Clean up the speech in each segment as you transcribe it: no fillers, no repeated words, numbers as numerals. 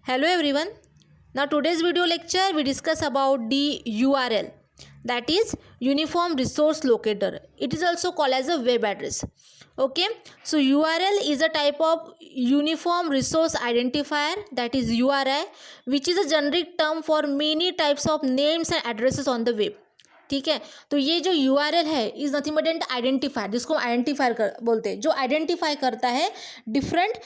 Hello everyone. Now today's video lecture we discuss about the URL, that is Uniform Resource Locator. It is also called as a web address. Okay, so URL is a type of Uniform Resource Identifier, that is URI, which is a generic term for many types of names and addresses on the web. ठीक है, तो ये जो URL है is nothing but an identifier, जिसको हम identifier बोलते हैं, जो आइडेंटिफाई करता है डिफरेंट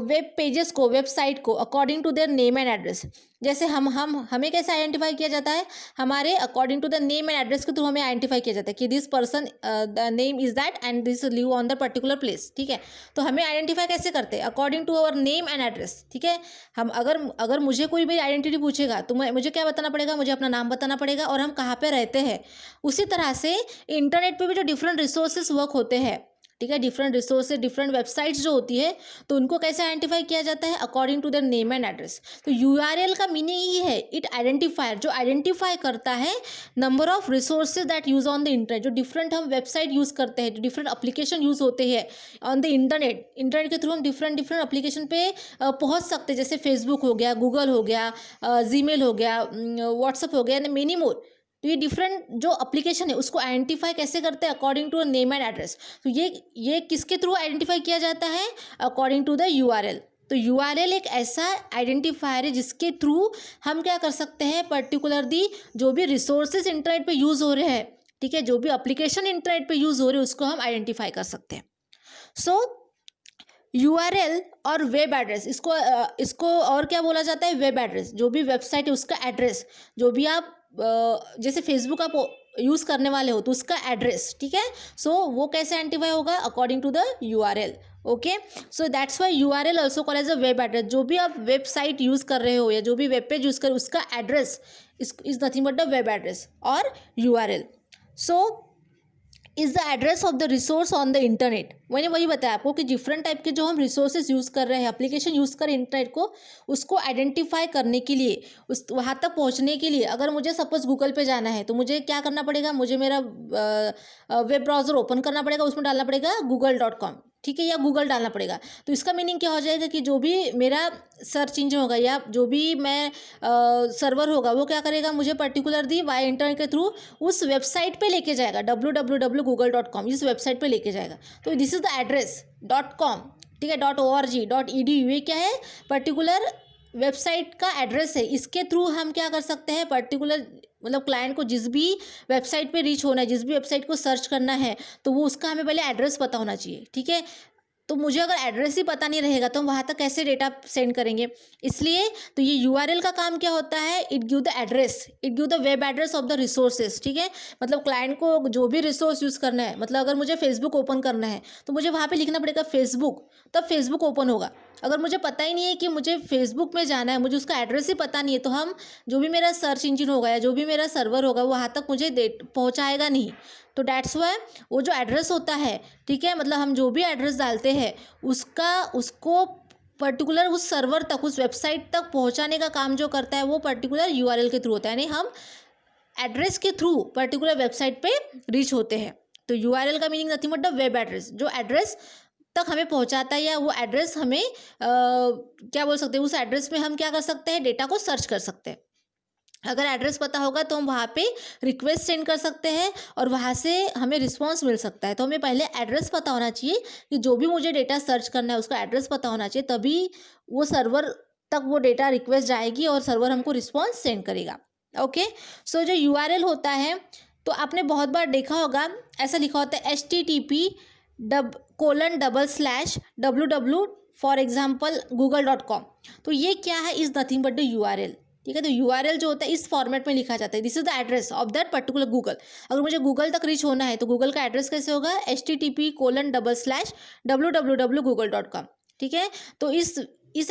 वेब पेजेस को, वेबसाइट को according to their name and address. जैसे हमें कैसे आइडेंटिफाई किया जाता है, हमारे according to the name and address के थ्रू हमें आइडेंटिफाई किया जाता है कि this person the name is that and this live on the particular place. ठीक है, तो हमें आइडेंटिफाई कैसे करते हैं, according to our name and address. ठीक है, हम अगर मुझे कोई मेरी आइडेंटिटी पूछेगा तो मुझे क्या बताना पड़ेगा, मुझे अपना नाम बताना पड़ेगा और हम कहाँ पे रहते हैं. उसी तरह से इंटरनेट पे भी जो डिफरेंट रिसोर्सेज वर्क होते हैं, ठीक है, डिफरेंट रिसोर्सेज, डिफरेंट वेबसाइट्स जो होती है, तो उनको कैसे आइडेंटिफाई किया जाता है, according to their name and address. तो यूआरएल का मीनिंग ये है, इट आइडेंटिफायर, जो आइडेंटिफाई करता है number of resources that use on the internet. जो डिफरेंट हम वेबसाइट यूज़ करते हैं, जो डिफरेंट एप्लीकेशन यूज़ होते हैं ऑन द इंटरनेट के थ्रू हम डिफरेंट एप्लीकेशन पे पहुँच सकते हैं. जैसे फेसबुक हो गया, गूगल हो गया, जीमेल हो गया, व्हाट्सअप हो गया एंड मेनी मोर. तो ये डिफरेंट जो एप्लीकेशन है उसको आइडेंटिफाई कैसे करते हैं, according to name and address. तो ये किसके थ्रू आइडेंटिफाई किया जाता है, अकॉर्डिंग टू द यूआरएल. तो यूआरएल एक ऐसा आइडेंटिफायर है जिसके थ्रू हम क्या कर सकते हैं, पर्टिकुलर दी जो भी रिसोर्सेज इंटरनेट पे यूज़ हो रहे हैं, ठीक है, जो भी एप्लीकेशन इंटरनेट पे यूज़ हो रहे हैं उसको हम आइडेंटिफाई कर सकते हैं. सो यूआरएल और वेब एड्रेस, इसको और क्या बोला जाता है, वेब एड्रेस. जो भी वेबसाइट है उसका एड्रेस, जो भी आप जैसे फेसबुक आप यूज़ करने वाले हो तो उसका एड्रेस, ठीक है, सो वो कैसे आइडेंटिफाई होगा, according to the URL. Okay, so that's why URL also called as a web address. जो भी आप वेबसाइट यूज़ कर रहे हो या जो भी वेब पेज यूज़ कर रहे हो उसका address is nothing but the web address और URL. So is the address of the resource on the internet. मैंने वही बताया आपको कि डिफरेंट टाइप के जो हम रिसोर्सेज यूज़ कर रहे हैं, एप्लीकेशन यूज़ कर इंटरनेट को, उसको आइडेंटिफाई करने के लिए, उस वहाँ तक पहुँचने के लिए, अगर मुझे सपोज गूगल पे जाना है तो मुझे क्या करना पड़ेगा, मुझे मेरा वेब ब्राउज़र ओपन करना पड़ेगा, उसमें डालना पड़ेगा google.com, ठीक है, या गूगल डालना पड़ेगा. तो इसका मीनिंग क्या हो जाएगा कि जो भी मेरा सर्च इंजन होगा या जो भी मैं सर्वर होगा वो क्या करेगा, मुझे पर्टिकुलर दी वाई इंटरनेट के थ्रू उस वेबसाइट पे लेके जाएगा, www.google.com, इस वेबसाइट पे लेके जाएगा. तो this is the address .com, ठीक है, .org, .edu, ये क्या है, पर्टिकुलर वेबसाइट का एड्रेस है. इसके थ्रू हम क्या कर सकते हैं, पर्टिकुलर मतलब क्लाइंट को जिस भी वेबसाइट पे रीच होना है, जिस भी वेबसाइट को सर्च करना है, तो वो उसका हमें पहले एड्रेस पता होना चाहिए. ठीक है, तो मुझे अगर एड्रेस ही पता नहीं रहेगा तो हम वहाँ तक कैसे डेटा सेंड करेंगे. इसलिए तो ये यूआरएल का काम क्या होता है, it give the address, it give the web address of the resources. ठीक है, मतलब क्लाइंट को जो भी रिसोर्स यूज़ करना है, मतलब अगर मुझे फेसबुक ओपन करना है तो मुझे वहाँ पे लिखना पड़ेगा फेसबुक, तब फेसबुक ओपन होगा. अगर मुझे पता ही नहीं है कि मुझे फेसबुक में जाना है, मुझे उसका एड्रेस ही पता नहीं है, तो हम जो भी मेरा सर्च इंजन होगा या जो भी मेरा सर्वर होगा वहाँ तक मुझे पहुँचाएगा नहीं. तो डैट्स वाई वो जो एड्रेस होता है, ठीक है, मतलब हम जो भी एड्रेस डालते हैं उसको पर्टिकुलर उस सर्वर तक, उस वेबसाइट तक पहुंचाने का काम जो करता है वो पर्टिकुलर यूआरएल के थ्रू होता है. यानी हम एड्रेस के थ्रू पर्टिकुलर वेबसाइट पे रीच होते हैं. तो यूआरएल का meaning nothing but the web address, जो एड्रेस तक हमें पहुंचाता है या वो एड्रेस हमें क्या बोल सकते हैं, उस एड्रेस में हम क्या कर सकते हैं, डेटा को सर्च कर सकते हैं. अगर एड्रेस पता होगा तो हम वहाँ पे रिक्वेस्ट सेंड कर सकते हैं और वहाँ से हमें रिस्पांस मिल सकता है. तो हमें पहले एड्रेस पता होना चाहिए कि जो भी मुझे डेटा सर्च करना है उसका एड्रेस पता होना चाहिए, तभी वो सर्वर तक वो डेटा रिक्वेस्ट जाएगी और सर्वर हमको रिस्पांस सेंड करेगा. ओके, सो जो यूआरएल होता है तो आपने बहुत बार देखा होगा, ऐसा लिखा होता है http://www फॉर एग्जाम्पल google.com. तो ये क्या है, is nothing but the URL. ठीक है, तो यूआरएल जो होता है इस फॉर्मेट में लिखा जाता है, this is the address of that particular Google. अगर मुझे गूगल तक रीच होना है तो गूगल का एड्रेस कैसे होगा, http://www.google.com. ठीक है, तो इस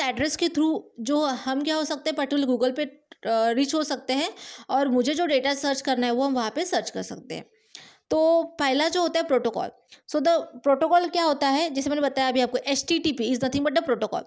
एड्रेस के थ्रू जो हम क्या हो सकते हैं, पर्टिकुलर गूगल पे रीच हो सकते हैं और मुझे जो डेटा सर्च करना है वो हम वहाँ पे सर्च कर सकते हैं. तो पहला जो होता है प्रोटोकॉल. सो द प्रोटोकॉल क्या होता है, जैसे मैंने बताया अभी आपको, HTTP is nothing but the protocol.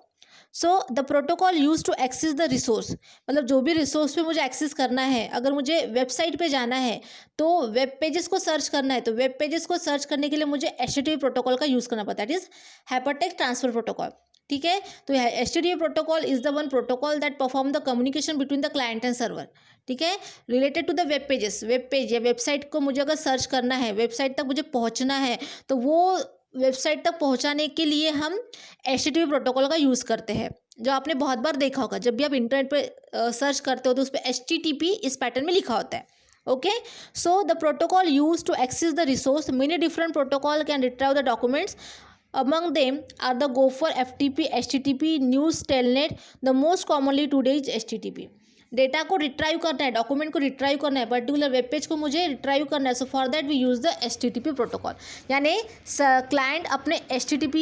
So the protocol use to access the resource, मतलब जो भी रिसोर्स पे मुझे एक्सेस करना है, अगर मुझे वेबसाइट पे जाना है तो वेब पेजेस को सर्च करना है, तो वेब पेजेस को सर्च करने के लिए मुझे HTTP प्रोटोकॉल का यूज़ करना पड़ता है, it is hypertext transfer protocol. ठीक है। तो HTTP protocol is the one protocol that perform the communication between the client and server, ठीक है, related to the web pages. Web page या वेबसाइट को मुझे अगर सर्च करना है, वेबसाइट तक मुझे पहुंचना है, तो वो वेबसाइट तक पहुंचाने के लिए हम HTTP प्रोटोकॉल का यूज़ करते हैं, जो आपने बहुत बार देखा होगा। जब भी आप इंटरनेट पे सर्च करते हो तो उस पर HTTP इस पैटर्न में लिखा होता है। Okay, so the protocol use to access the resource, many different protocol can retrieve the documents. Among them are the Gopher, FTP, HTTP, News, Telnet. The most commonly today is HTTP. Data को retrieve करना है, document को retrieve करना है, particular web page को मुझे retrieve करना है, so for that we use the HTTP protocol. यानी क्लाइंट अपने HTTP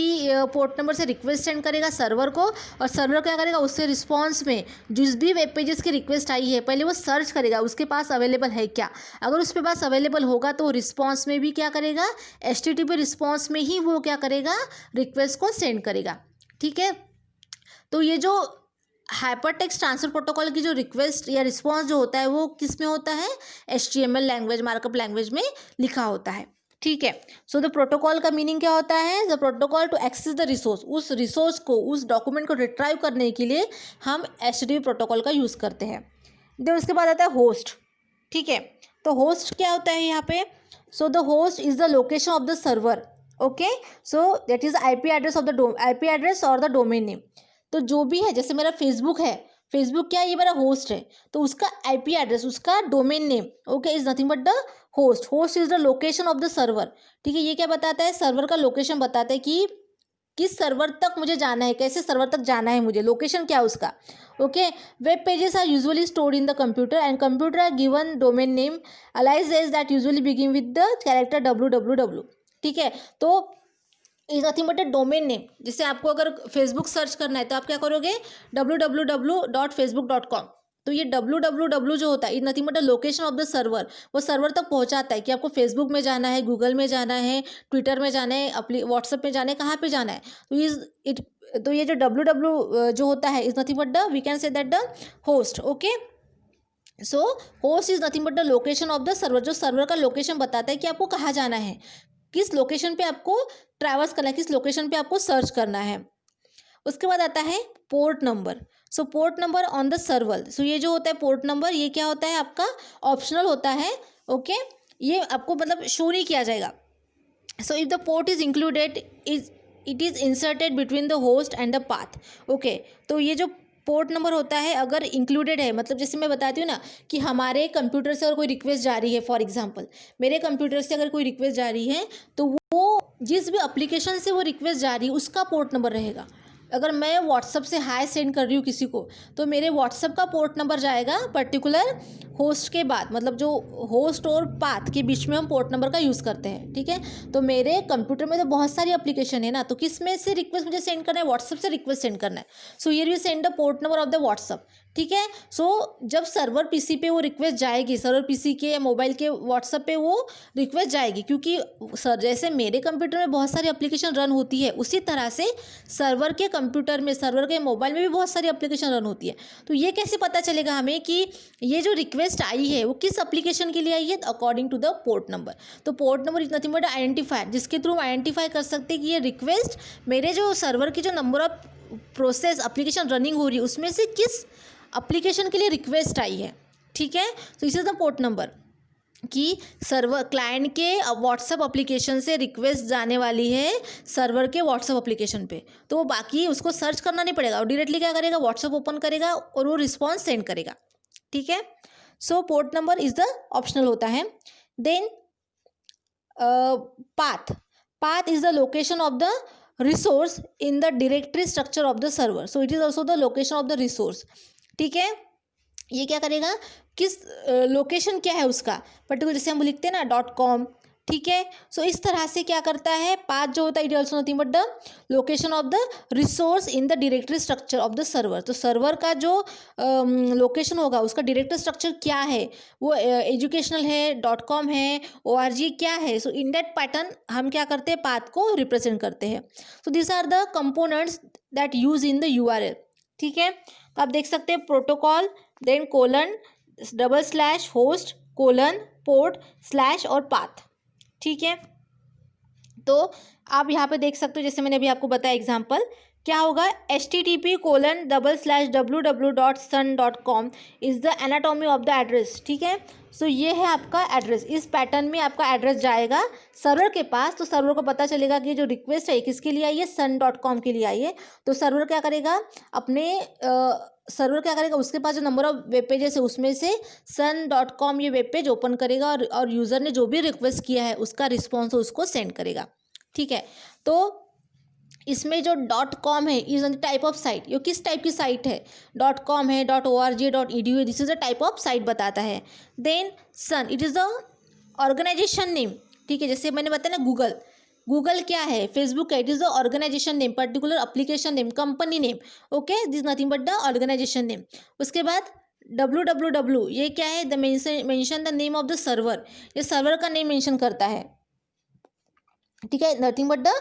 पोर्ट नंबर से रिक्वेस्ट सेंड करेगा सर्वर को, और सर्वर क्या करेगा, उससे रिस्पॉन्स में जिस भी वेब पेजेस की रिक्वेस्ट आई है पहले वो सर्च करेगा उसके पास अवेलेबल है क्या। अगर उसके पास अवेलेबल होगा तो रिस्पॉन्स में भी क्या करेगा, HTTP रिस्पॉन्स में ही वो क्या करेगा, रिक्वेस्ट को सेंड करेगा। ठीक है, तो ये जो हाइपरटेक्स्ट ट्रांसफर प्रोटोकॉल की जो रिक्वेस्ट या रिस्पॉन्स जो होता है वो किस में होता है, HTML लैंग्वेज, मार्कअप लैंग्वेज में लिखा होता है। ठीक है, सो द प्रोटोकॉल का मीनिंग क्या होता है, the protocol to access the resource, उस रिसोर्स को, उस डॉक्यूमेंट को रिट्राइव करने के लिए हम HTTP प्रोटोकॉल का यूज़ करते हैं। देन उसके बाद आता है होस्ट। ठीक है, तो होस्ट क्या होता है यहाँ पे, so the host is the location of the server. Okay, so that is IP address of the IP address और द डोमेन नेम। तो जो भी है, जैसे मेरा फेसबुक है, फेसबुक क्या है, ये मेरा होस्ट है, तो उसका IP एड्रेस, उसका domain name, okay, is nothing but the host. Host is the location of the server. ठीक है, ये क्या बताता है, सर्वर का लोकेशन बताता है कि किस सर्वर तक मुझे जाना है, कैसे सर्वर तक जाना है मुझे, लोकेशन क्या है उसका। Okay, web pages are usually stored in the computer and computer are given domain name aliases that usually begin with the character www। ठीक है, तो is nothing but a domain name. जैसे आपको अगर फेसबुक सर्च करना है तो आप क्या करोगे, www.facebook.com। तो ये www जो होता है is nothing but a location of the server. वो सर्वर तक पहुंचाता है कि आपको फेसबुक में जाना है, गूगल में जाना है, ट्विटर में जाना है, अपनी व्हाट्सएप में जाना है, कहाँ पे जाना है। तो ये जो www जो होता है is nothing but the, we can say that the host. Okay, so host is nothing but the location of the server, जो सर्वर का लोकेशन बताता है कि आपको कहाँ जाना है, किस लोकेशन पे आपको ट्रैवर्स करना है, किस लोकेशन पे आपको सर्च करना है। उसके बाद आता है port number. So port number on the server, so ये जो होता है पोर्ट नंबर, ये क्या होता है, आपका ऑप्शनल होता है। ओके, ये आपको मतलब शो नहीं किया जाएगा। So if the port is included it is inserted between the host and the path. Okay, तो ये जो पोर्ट नंबर होता है अगर इंक्लूडेड है, मतलब जैसे मैं बताती हूँ ना कि हमारे कंप्यूटर से अगर कोई रिक्वेस्ट जा रही है, फॉर एग्जांपल मेरे कंप्यूटर से अगर कोई रिक्वेस्ट जा रही है तो वो जिस भी एप्लीकेशन से वो रिक्वेस्ट जा रही है उसका पोर्ट नंबर रहेगा। अगर मैं व्हाट्सअप से हाय सेंड कर रही हूँ किसी को, तो मेरे व्हाट्सअप का पोर्ट नंबर जाएगा पर्टिकुलर होस्ट के बाद, मतलब जो होस्ट और पाथ के बीच में हम पोर्ट नंबर का यूज़ करते हैं। ठीक है, तो मेरे कंप्यूटर में तो बहुत सारी एप्लीकेशन है ना, तो किस में से रिक्वेस्ट मुझे सेंड करना है, व्हाट्सअप से रिक्वेस्ट सेंड करना है। So here we send the port number of the WhatsApp. ठीक है, सो जब सर्वर पीसी पे वो रिक्वेस्ट जाएगी, सर्वर पीसी के या मोबाइल के व्हाट्सअप पे वो रिक्वेस्ट जाएगी, क्योंकि सर जैसे मेरे कंप्यूटर में बहुत सारी एप्लीकेशन रन होती है, उसी तरह से सर्वर के कंप्यूटर में, सर्वर के मोबाइल में भी बहुत सारी एप्लीकेशन रन होती है। तो ये कैसे पता चलेगा हमें कि ये जो रिक्वेस्ट आई है वो किस एप्लीकेशन के लिए आई है, according to the port number. तो port number is nothing but identifier, जिसके थ्रू हम आइडेंटिफाई कर सकते हैं कि ये रिक्वेस्ट मेरे जो सर्वर की जो number of process application running हो रही है उसमें से किस एप्लीकेशन के लिए रिक्वेस्ट आई है। ठीक है, तो इस इज द पोर्ट नंबर कि सर्वर क्लाइंट के व्हाट्सअप एप्लीकेशन से रिक्वेस्ट जाने वाली है सर्वर के व्हाट्सअप एप्लीकेशन पे, तो वो बाकी उसको सर्च करना नहीं पड़ेगा, और डायरेक्टली क्या करेगा, व्हाट्सअप ओपन करेगा और वो रिस्पॉन्स सेंड करेगा। ठीक है, so port number is the optional होता है। Then path is the location of the resource in the directory structure of the server, so it is also the location of the resource. ठीक है, ये क्या करेगा, किस लोकेशन क्या है उसका पर्टिकुलर, जैसे हम लिखते हैं ना .com। ठीक है, सो इस तरह से क्या करता है, पाथ जो होता है it also nothing but the location of the resource in the directory structure of the server. तो सर्वर का जो लोकेशन होगा उसका डायरेक्टरी स्ट्रक्चर क्या है, वो एजुकेशनल है, .com है, org क्या है। सो इन दैट पैटर्न हम क्या करते हैं, पाथ को रिप्रेजेंट करते हैं। So this are the components that use in the URL। ठीक है, तो आप देख सकते हैं protocol, then colon / host colon port / और पाथ। ठीक है, तो आप यहाँ पे देख सकते हो, जैसे मैंने अभी आपको बताया एग्जांपल क्या होगा, http://www.sun.com is the anatomy of the address. ठीक है, सो ये है आपका एड्रेस। इस पैटर्न में आपका एड्रेस जाएगा सर्वर के पास, तो सर्वर को पता चलेगा कि जो रिक्वेस्ट है किसके लिए आई है, sun.com के लिए आई है। तो सर्वर क्या करेगा, उसके पास जो नंबर ऑफ वेब पेजेस है उसमें से sun.com ये वेब पेज ओपन करेगा और यूज़र ने जो भी रिक्वेस्ट किया है उसका रिस्पॉन्स उसको सेंड करेगा। ठीक है, तो इसमें जो .com है is on the type of site, ये किस टाइप की साइट है, .com है, .org, .edu है, this is the type of site बताता है। Then Sun, it is the organization name. ठीक है, जैसे मैंने बताया ना गूगल क्या है, फेसबुक है, it is the organization name, particular application name, company name. Okay, this nothing but the organization name. उसके बाद www ये क्या है, the mention the name of the server, ये सर्वर का नेम मेंशन करता है। ठीक है, nothing but the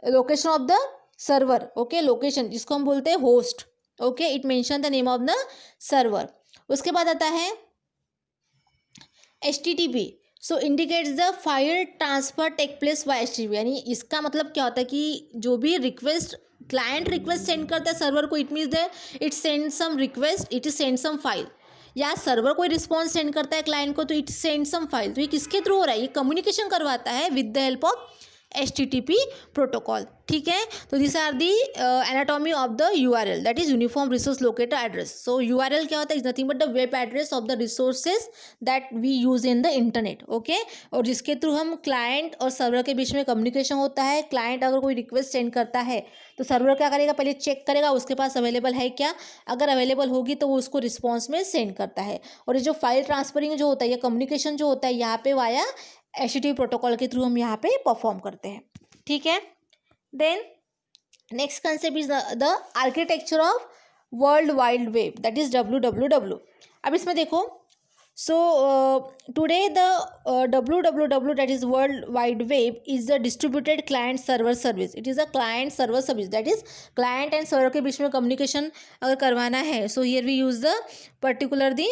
location of the server. Okay, location जिसको हम बोलते हैं host. Okay, it mention the name of the server. उसके बाद आता है HTTP, so indicates the file transfer take place by HTTP, यानी इसका मतलब क्या होता है कि जो भी क्लाइंट रिक्वेस्ट सेंड करता है सर्वर को, it means that it send some request, it send some file, या सर्वर कोई रिस्पॉन्स सेंड करता है क्लाइंट को तो इट सेंड सम फाइल। तो ये किसके थ्रू हो रहा है, ये कम्युनिकेशन करवाता है with the help of HTTP protocol. ठीक है, तो this are the anatomy of the URL, that is uniform resource locator address. So URL क्या होता है, is nothing but the web address of the resources that we use in the internet. Okay, और जिसके through हम client और server के बीच में कम्युनिकेशन होता है। क्लाइंट अगर कोई रिक्वेस्ट सेंड करता है तो सर्वर क्या करेगा, पहले चेक करेगा उसके पास अवेलेबल है क्या, अगर अवेलेबल होगी तो वो उसको रिस्पॉन्स में सेंड करता है। और ये जो फाइल ट्रांसफरिंग जो होता है, या कम्युनिकेशन जो होता है यहाँ पे वाया HTTP प्रोटोकॉल के थ्रू हम यहाँ पे परफॉर्म करते हैं। ठीक है, then next concept is the architecture of world wide web, that is WWW। अब इसमें देखो, so today the WWW that is world wide web is the distributed client server service. It is a client server service, that is client and server के बीच में communication अगर करवाना है, so here we use the particular the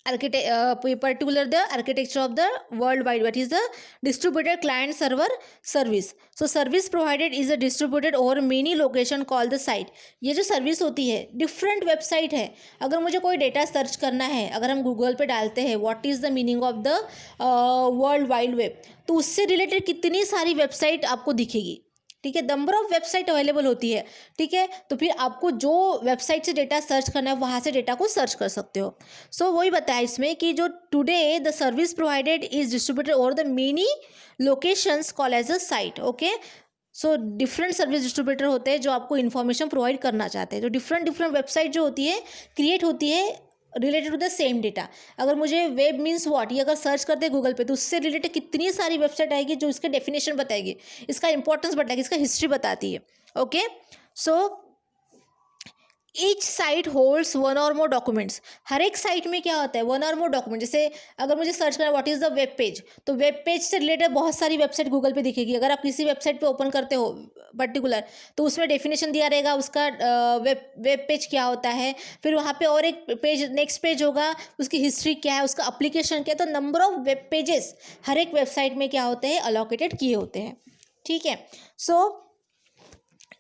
architecture of the world wide web is the distributed client server service. So service provided is a distributed over many location called the site. ये जो service होती है different website है। अगर मुझे कोई data search करना है, अगर हम गूगल पे डालते हैं what is the meaning of the world wide web, तो उससे रिलेटेड कितनी सारी वेबसाइट आपको दिखेगी। ठीक है, नंबर ऑफ वेबसाइट अवेलेबल होती है। ठीक है, तो फिर आपको जो वेबसाइट से डेटा सर्च करना है वहाँ से डेटा को सर्च कर सकते हो। सो वही बताया इसमें कि जो today the service provided is distributed over the many locations call as a site. Okay, so different service distributor होते हैं जो आपको इन्फॉर्मेशन प्रोवाइड करना चाहते हैं। तो डिफरेंट वेबसाइट जो होती है क्रिएट होती है related to the same data. अगर मुझे वेब मीन्स व्हाट ये अगर सर्च करते हैं गूगल पे तो उससे रिलेटेड कितनी सारी वेबसाइट आएगी जो इसके डेफिनेशन बताएगी, इसका इंपॉर्टेंस बताएगी, इसका हिस्ट्री बताती है। Okay, so each site holds one और मोर डॉक्यूमेंट्स। हर एक साइट में क्या होता है, वन और मोर डॉक्यूमेंट। जैसे अगर मुझे सर्च करना what is the web page, तो वेब पेज से रिलेटेड बहुत सारी वेबसाइट गूगल पे दिखेगी। अगर आप किसी वेबसाइट पे ओपन करते हो पर्टिकुलर, तो उसमें डेफिनेशन दिया रहेगा उसका वेब पेज क्या होता है। फिर वहाँ पे और एक पेज, नेक्स्ट पेज होगा, उसकी हिस्ट्री क्या है, उसका एप्लीकेशन क्या है। तो नंबर ऑफ वेब पेजेस हर एक वेबसाइट में क्या होते हैं, अलोकेटेड किए होते हैं। ठीक है, so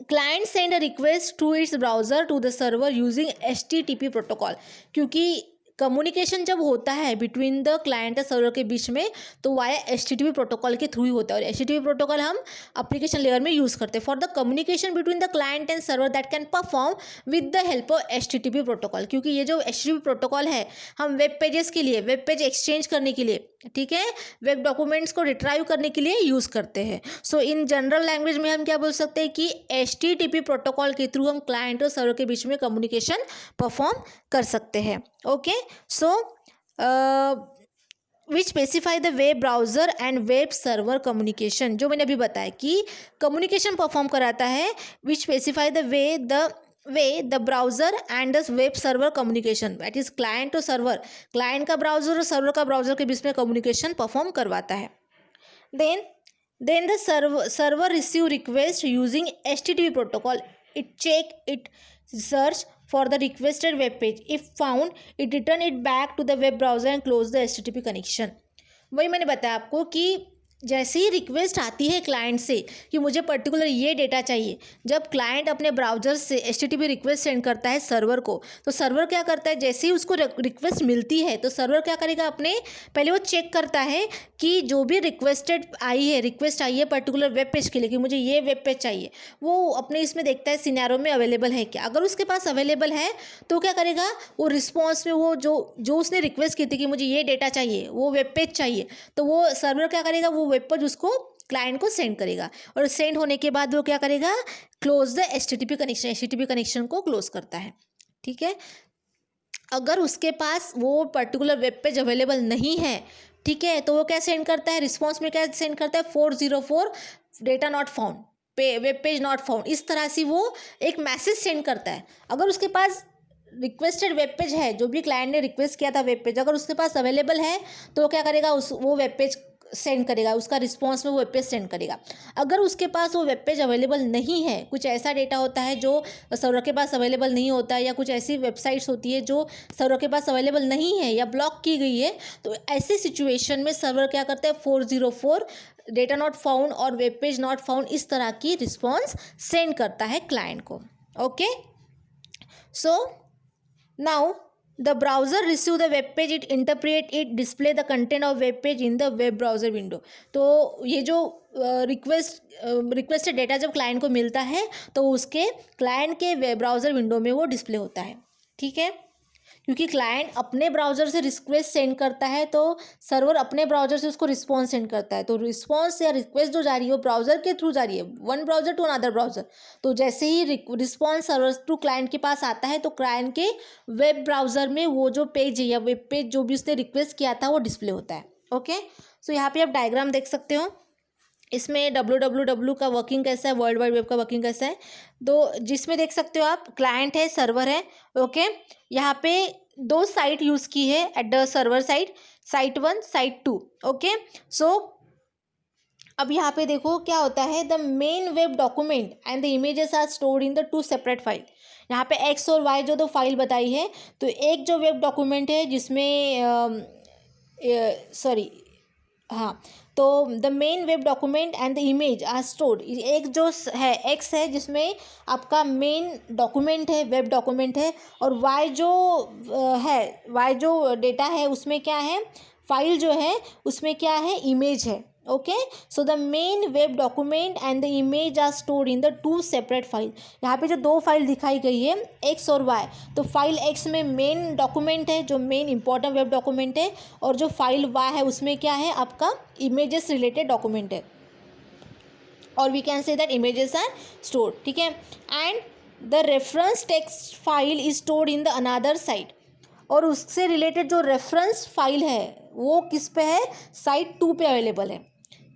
client send a request to its browser to the server using HTTP protocol. क्योंकि कम्युनिकेशन जब होता है बिटवीन द क्लाइंट और सर्वर के बीच में तो वाया HTTP प्रोटोकॉल के थ्रू ही होता है। और HTTP प्रोटोकॉल हम एप्लीकेशन लेयर में यूज़ करते हैं for the communication between the client and server that can perform with the help of HTTP protocol. क्योंकि ये जो HTTP प्रोटोकॉल है हम वेब पेजेस के लिए, वेब पेज एक्सचेंज करने के लिए, ठीक है, वेब डॉक्यूमेंट्स को रिट्राइव करने के लिए यूज़ करते हैं। सो इन जनरल लैंग्वेज में हम क्या बोल सकते हैं कि HTTP प्रोटोकॉल के थ्रू हम क्लाइंट और सर्वर के बीच में कम्युनिकेशन परफॉर्म कर सकते हैं। Okay, so which specify the web browser and web server communication, जो मैंने अभी बताया कि कम्युनिकेशन परफॉर्म कराता है, which specify the way the browser and the web server communication, that is client और सर्वर, क्लाइंट का ब्राउज़र और सर्वर का ब्राउज़र के बीच में कम्युनिकेशन परफॉर्म करवाता है। Then the server receive request using HTTP protocol, it check it search for the requested web page, if found it return it back to the web browser and close the HTTP connection. वही मैंने बताया आपको कि जैसे ही request आती है client से कि मुझे पर्टिकुलर ये डेटा चाहिए, जब क्लाइंट अपने ब्राउज़र से HTTP रिक्वेस्ट सेंड करता है सर्वर को, तो सर्वर क्या करता है, जैसे ही उसको रिक्वेस्ट मिलती है तो सर्वर क्या करेगा, अपने पहले वो चेक करता है कि जो भी रिक्वेस्ट आई है पर्टिकुलर वेब पेज के लिए कि मुझे ये वेब पेज चाहिए, वो अपने इसमें देखता है सिनेरियो में अवेलेबल है क्या। अगर उसके पास अवेलेबल है तो क्या करेगा, वो रिस्पॉन्स में वो जो उसने रिक्वेस्ट की थी कि मुझे ये डेटा चाहिए, वो वेब पेज चाहिए, तो वो सर्वर क्या करेगा, वो वेब पेज उसको क्लाइंट को सेंड करेगा, और सेंड होने के बाद वो क्या करेगा, क्लोज द HTTP कनेक्शन को क्लोज करता है। ठीक है, अगर उसके पास वो पर्टिकुलर वेब पेज अवेलेबल नहीं है, ठीक है, तो वो क्या सेंड करता है, रिस्पॉन्स में क्या सेंड करता है, 404 data not found, web page not found, इस तरह से वो एक मैसेज सेंड करता है। अगर उसके पास रिक्वेस्टेड वेब पेज है, जो भी क्लाइंट ने रिक्वेस्ट किया था वेब पेज, अगर उसके पास अवेलेबल है तो वो क्या करेगा, वो वेब पेज सेंड करेगा, उसका रिस्पॉन्स में वो वेब पेज सेंड करेगा। अगर उसके पास वो वेब पेज अवेलेबल नहीं है, कुछ ऐसा डेटा होता है जो सर्वर के पास अवेलेबल नहीं होता है, या कुछ ऐसी वेबसाइट्स होती है जो सर्वर के पास अवेलेबल नहीं है या ब्लॉक की गई है, तो ऐसी सिचुएशन में सर्वर क्या करता है, 404 डेटा नॉट फाउंड और वेब पेज नॉट फाउंड, इस तरह की रिस्पॉन्स सेंड करता है क्लाइंट को। Okay, so now the browser receive the web page, it interpret it, display the content of web page in the web browser window। तो ये जो रिक्वेस्टेड डेटा जब क्लाइंट को मिलता है तो उसके क्लाइंट के वेब ब्राउज़र विंडो में वो डिस्प्ले होता है। ठीक है, क्योंकि क्लाइंट अपने ब्राउज़र से रिक्वेस्ट सेंड करता है तो सर्वर अपने ब्राउज़र से उसको रिस्पॉन्स सेंड करता है, तो रिस्पॉन्स या रिक्वेस्ट जो जा रही है वो ब्राउज़र के थ्रू जा रही है, one browser to another browser. तो जैसे ही रिस्पॉन्स सर्वर टू क्लाइंट के पास आता है तो क्लाइंट के वेब ब्राउज़र में वो जो पेज है या वेब पेज जो भी उसने रिक्वेस्ट किया था वो डिस्प्ले होता है। ओके, सो यहाँ पे आप डायग्राम देख सकते हो, इसमें www का वर्किंग कैसा है, वर्ल्ड वाइड वेब का वर्किंग कैसा है, तो जिसमें देख सकते हो आप क्लाइंट है, सर्वर है। ओके, यहाँ पे दो साइट यूज़ की है at the server side, site 1 site 2। Okay, so अब यहाँ पे देखो क्या होता है, the main web document and the images are stored in the 2 separate file. यहाँ पे एक्स और वाई जो दो फाइल बताई है, तो एक जो वेब डॉक्यूमेंट है जिसमें सॉरी हाँ, तो the main web document and the image are stored, एक जो है एक्स है जिसमें आपका मेन डॉक्यूमेंट है, वेब डॉक्यूमेंट है, और वाई जो वाई जो डेटा है उसमें क्या है, फाइल जो है उसमें क्या है, इमेज है। Okay, so the main web document and the image are stored in the 2 separate file. यहाँ पे जो दो फाइल दिखाई गई है एक्स और वाई, तो फाइल एक्स में मेन डॉक्यूमेंट है जो मेन इंपॉर्टेंट वेब डॉक्यूमेंट है, और जो फाइल वाई है उसमें क्या है, आपका इमेजेस रिलेटेड डॉक्यूमेंट है, और we can say that images are stored. ठीक है, and the reference text file is stored in the another site, और उससे रिलेटेड जो रेफरेंस फाइल है वो किस पे है, साइट 2 पे अवेलेबल है।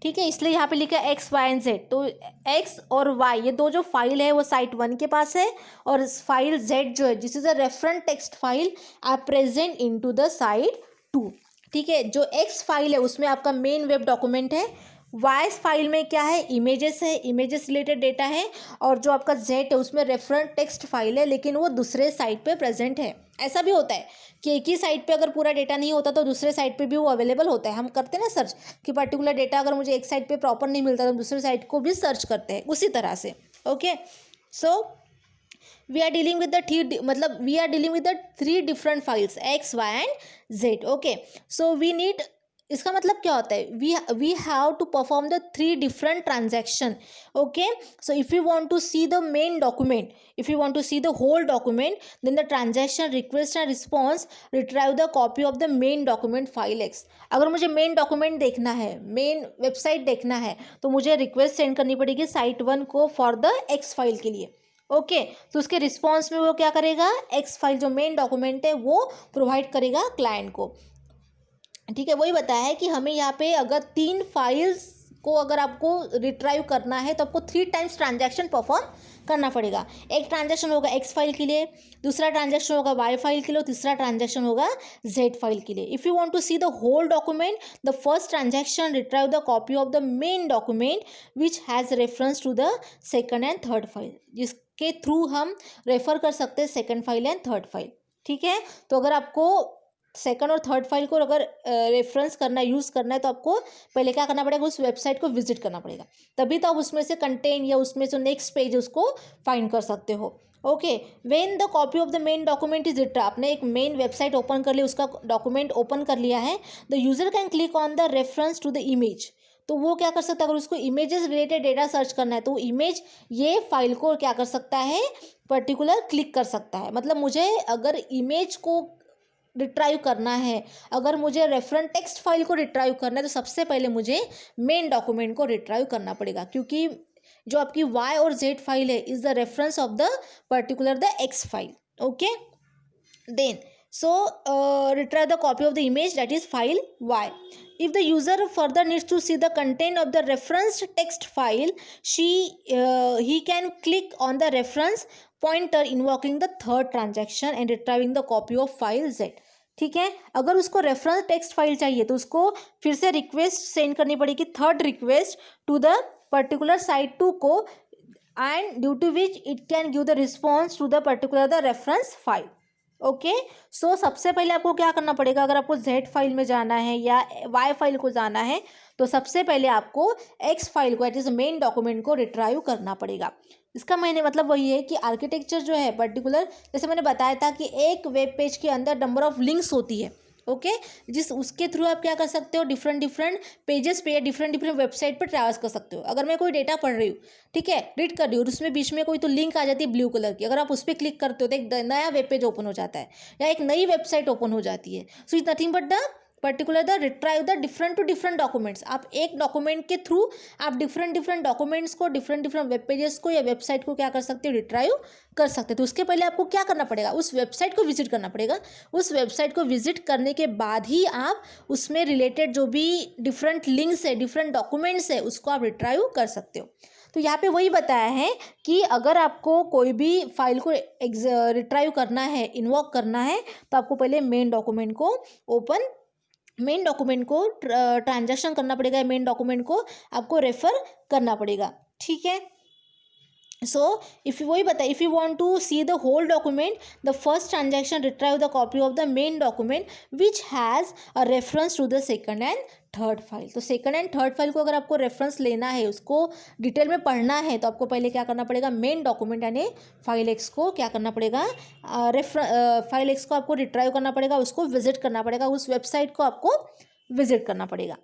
ठीक है, इसलिए यहाँ पे लिखा है एक्स वाई एंड जेड, तो एक्स और वाई ये दो जो फाइल है वो साइट 1 के पास है, और फाइल जेड जो है जिस is a reference text file are present into the site 2। ठीक है, जो एक्स फाइल है उसमें आपका मेन वेब डॉक्यूमेंट है, वाई फाइल में क्या है, इमेजेस है, इमेजेस रिलेटेड डेटा है, और जो आपका जेड है उसमें रेफरेंस टेक्स्ट फाइल है लेकिन वो दूसरे साइट पे प्रेजेंट है। ऐसा भी होता है कि एक ही साइट पे अगर पूरा डेटा नहीं होता तो दूसरे साइट पे भी वो अवेलेबल होता है। हम करते हैं ना सर्च कि पर्टिकुलर डेटा अगर मुझे एक साइट पे प्रॉपर नहीं मिलता तो दूसरे साइट को भी सर्च करते हैं उसी तरह से। Okay, so we are dealing with the 3 different files X Y and Z. Okay, so we need, इसका मतलब क्या होता है, we have to perform the 3 different transaction. Okay, so if you want to see the main document, if you want to see the whole document, then the transaction request and response retrieve the copy of the main document file X. अगर मुझे main document देखना है, main website देखना है, तो मुझे request send करनी पड़ेगी साइट 1 को फॉर द एक्स फाइल के लिए। ओके, तो उसके रिस्पॉन्स में वो क्या करेगा, एक्स फाइल जो मेन डॉक्यूमेंट है वो प्रोवाइड करेगा क्लाइंट को। ठीक है, वही बताया है कि हमें यहाँ पे अगर 3 फाइल्स को अगर आपको रिट्राइव करना है तो आपको 3 टाइम्स ट्रांजैक्शन परफॉर्म करना पड़ेगा। एक ट्रांजैक्शन होगा एक्स फाइल के लिए, दूसरा ट्रांजैक्शन होगा वाई फाइल के लिए, तीसरा ट्रांजैक्शन होगा जेड फाइल के लिए। If you want to see the whole document, the first transaction retrieve the copy of the main document which has reference to the second and third file, जिसके through हम refer कर सकते हैं second file and third file. ठीक है, तो अगर आपको सेकंड और थर्ड फाइल को अगर रेफरेंस करना है, यूज़ करना है, तो आपको पहले क्या करना पड़ेगा, उस वेबसाइट को विजिट करना पड़ेगा, तभी तो आप उसमें से कंटेंट या उसमें जो नेक्स्ट पेज उसको फाइंड कर सकते हो। Okay, when the copy of the main document is retrieved, आपने एक मेन वेबसाइट ओपन कर लिया, उसका डॉक्यूमेंट ओपन कर लिया है, the user can click on the reference to the image, तो वो क्या कर सकता है, अगर उसको इमेजेस रिलेटेड डेटा सर्च करना है तो इमेज ये फाइल को क्या कर सकता है, पर्टिकुलर क्लिक कर सकता है। मतलब मुझे अगर इमेज को रिट्राइव करना है, अगर मुझे रेफरेंस टेक्स्ट फाइल को रिट्राइव करना है, तो सबसे पहले मुझे मेन डॉक्यूमेंट को रिट्राइव करना पड़ेगा, क्योंकि जो आपकी y और z फाइल है is the reference of the particular the x file. Okay, then so retrieve the copy of the image, that is file y. If the user further needs to see the content of the referenced text file, he can click on the reference pointer invoking the third transaction and retrieving the copy of file z. ठीक है, अगर उसको reference text file चाहिए तो उसको फिर से request send करनी पड़ेगी, third request to the particular site 2 को, and due to which it can give the response to the particular the reference file. Okay, so सबसे पहले आपको क्या करना पड़ेगा, अगर आपको z फाइल में जाना है या y फाइल को जाना है, तो सबसे पहले आपको x फाइल को, एट इज मेन डॉक्यूमेंट को रिट्राइव करना पड़ेगा। इसका मैंने मतलब वही है कि आर्किटेक्चर जो है पर्टिकुलर, जैसे मैंने बताया था कि एक वेब पेज के अंदर नंबर ऑफ लिंक्स होती है। ओके, जिस उसके थ्रू आप क्या कर सकते हो, डिफरेंट डिफरेंट पेजेस पे या डिफरेंट डिफरेंट वेबसाइट पर ट्रैवर्स कर सकते हो। अगर मैं कोई डेटा पढ़ रही हूँ, ठीक है, रीड कर रही हूँ, और उसमें बीच में कोई तो लिंक आ जाती है ब्लू कलर की, अगर आप उस पर क्लिक करते हो तो एक नया वेब पेज ओपन हो जाता है या एक नई वेबसाइट ओपन हो जाती है। So is nothing but the particular the retrieve the different to different documents. आप एक डॉक्यूमेंट के थ्रू आप डिफरेंट डिफरेंट डॉक्यूमेंट्स को, डिफरेंट डिफरेंट वेब पेजेस को या वेबसाइट को क्या कर सकते हो, रिट्राइव कर सकते हो। तो उसके पहले आपको क्या करना पड़ेगा, उस वेबसाइट को विजिट करना पड़ेगा। उस वेबसाइट को विजिट करने के बाद ही आप उसमें रिलेटेड जो भी डिफरेंट लिंक्स है, डिफरेंट डॉक्यूमेंट्स है, उसको आप रिट्राइव कर सकते हो। तो यहाँ पे वही बताया है कि अगर आपको कोई भी फाइल को रिट्राइव करना है, इन्वोक करना है, तो आपको पहले मेन डॉक्यूमेंट को ट्रांजैक्शन करना पड़ेगा, मेन डॉक्यूमेंट को आपको रेफर करना पड़ेगा। ठीक है, सो इफ वही बताए, if you want to see the whole document, the first transaction retrieve the copy of the main document which has a reference to the second and third file. तो second and third file को अगर आपको reference लेना है, उसको detail में पढ़ना है, तो आपको पहले क्या करना पड़ेगा, मेन डॉक्यूमेंट यानी फाइल एक्स को क्या करना पड़ेगा, फाइल एक्स को आपको रिट्राइव करना पड़ेगा, उसको विजिट करना पड़ेगा, उस वेबसाइट को आपको विजिट करना पड़ेगा।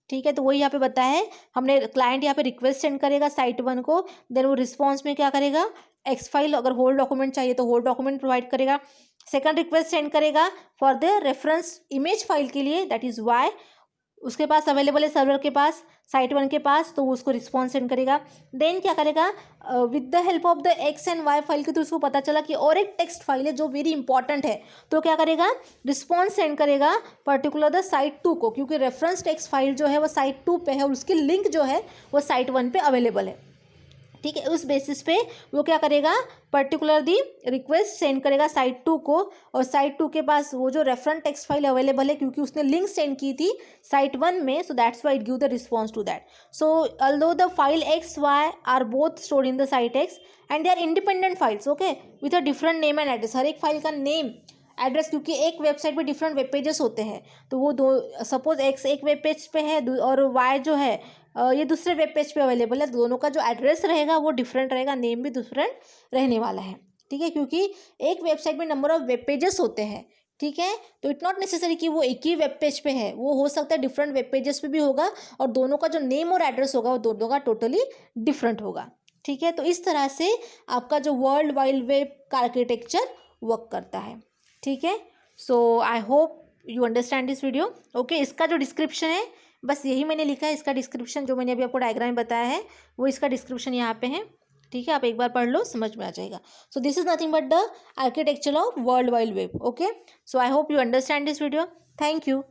ठीक है, तो वही यहाँ पे बताया है हमने, क्लाइंट यहाँ पे रिक्वेस्ट सेंड करेगा साइट 1 को, देन वो रिस्पॉन्स में क्या करेगा, एक्स फाइल, अगर होल डॉक्यूमेंट चाहिए तो होल डॉक्यूमेंट प्रोवाइड करेगा। सेकंड रिक्वेस्ट सेंड करेगा for the reference image file के लिए, दैट इज वाई, उसके पास अवेलेबल है, सर्वर के पास, साइट 1 के पास, तो वो उसको रिस्पॉन्स सेंड करेगा। देन क्या करेगा, with the help of the X and Y file के थ्रू उसको पता चला कि और एक टेक्स्ट फाइल है जो वेरी इंपॉर्टेंट है, तो क्या करेगा, रिस्पॉन्स सेंड करेगा पर्टिकुलर द साइट 2 को, क्योंकि रेफरेंस टेक्स्ट फाइल जो है वो साइट 2 पे है और उसकी लिंक जो है वो साइट 1 पे अवेलेबल है। ठीक है, उस बेसिस पे वो क्या करेगा, पर्टिकुलर दी रिक्वेस्ट सेंड करेगा साइट 2 को, और साइट 2 के पास वो जो रेफरेंस टेक्स्ट फाइल अवेलेबल है, क्योंकि उसने लिंक सेंड की थी साइट 1 में, so that's why it give the response to that. So although the file X Y are both stored in the site X and they are independent files, okay, with a different name and address. हर एक file का name address, क्योंकि एक website पे different web pages होते हैं, तो वो दो, सपोज एक्स एक वेब पेज पे है और वाई जो है ये दूसरे वेब पेज पे अवेलेबल है, दोनों का जो एड्रेस रहेगा वो डिफरेंट रहेगा, नेम भी डिफरेंट रहने वाला है। ठीक है, क्योंकि एक वेबसाइट में नंबर ऑफ वेब पेजेस होते हैं। ठीक है, तो इट नॉट नेसेसरी कि वो एक ही वेब पेज पे है, वो हो सकता है डिफरेंट वेब पेजेस पे भी होगा, और दोनों का जो नेम और एड्रेस होगा वो दोनों का टोटली डिफरेंट होगा। ठीक है, तो इस तरह से आपका जो वर्ल्ड वाइड वेब का आर्किटेक्चर वर्क करता है। ठीक है, so I hope you understand this video. Okay, इसका जो डिस्क्रिप्शन है, बस यही मैंने लिखा है, इसका डिस्क्रिप्शन जो मैंने अभी आपको डायग्राम में बताया है वो इसका डिस्क्रिप्शन यहाँ पे है। ठीक है, आप एक बार पढ़ लो, समझ में आ जाएगा। So this is nothing but the architecture of world wide web. Okay, so I hope you understand this video. Thank you.